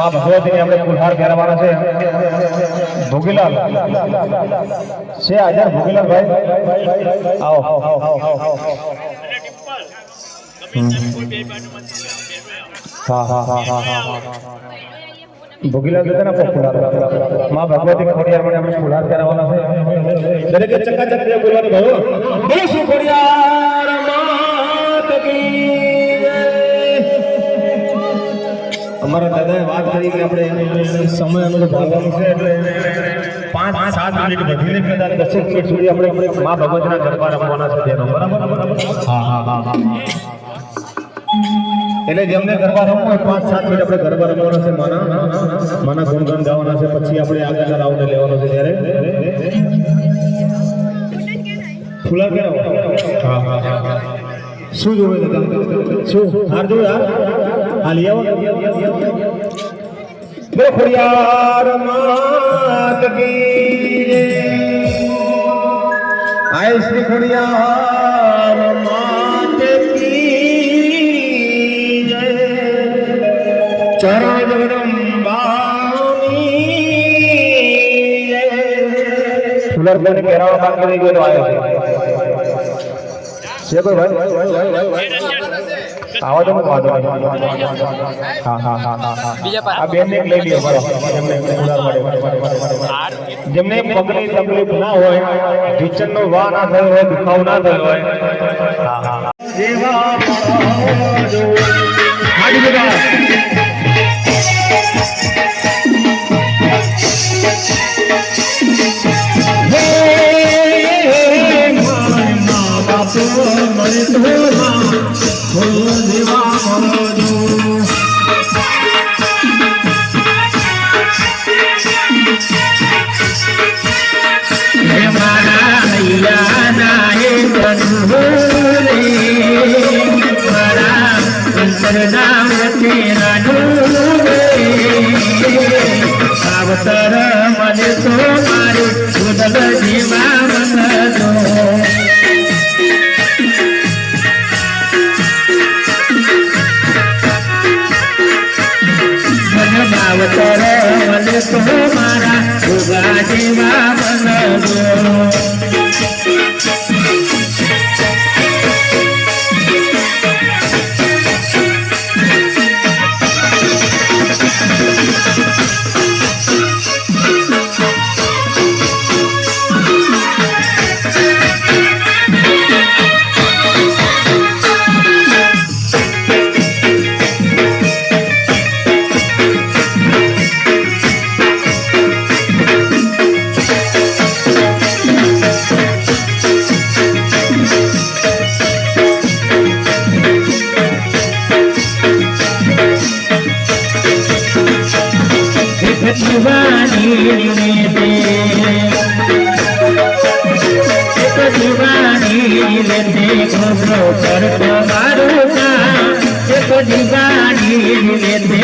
मां भगवती ने हमने कुल्हार પહેરવાના છે ભોગીલાલ છે હાજર ભોગીલાલ ભાઈ आओ हां हां हां हां भोगीलाल देता ना कुल्हार मां भगवती खोडियार में हमने कुल्हार પહેરવાના છે દરેક ચકાચક જે બોલવાનું ભાઈ બોલો શું ખોડિયાર માત की हमारा दादा बात करी कि આપણે સમય અનુરૂપ ભાગવાનું છે એટલે 5-7 મિનિટ વધીને કદાચ 10 મિનિટ સુધી આપણે માં ભગવતીના ગરબા રમવાના છે તેનો બરાબર હા હા હા હા એટલે જેમને ગરબા રમવો હોય 5-7 મિનિટ આપણે ગરબા રમવાના છે માના ગુણગાન ગાવાના છે પછી આપણે આગળના રાઉન્ડ લેવાનો છે ત્યારે ફૂલા કેવો હા હા હા શું જોવે દાદા શું હાર જો યાર हाल आओ मेरे खोडियार मात की आए श्री खोडियार मात की चरण जगदम्बानी फुलर बन के राव बात करने के तो आए से कोई भाई आवाज में वादो हां हां हां हां आ बेन ने લઈ લ્યો બરો જેમને પગની તકલીફ ના હોય ઢીચણનો વા ના થયો હોય દુખાવ ના થયો હોય હા હા દેવા જો આડી બગા હે મારા બાપુ મને તો देवा मरो मारा मैया नाए बनूरे मारा अंतर नाम तेरा डूबे अवतर मन तो मारे उदल जीवा मन दो अवतर मन तो मारा उगा जीवा मन दो दीवानी लेते घोषो कर मारो का एक दीवानी लेते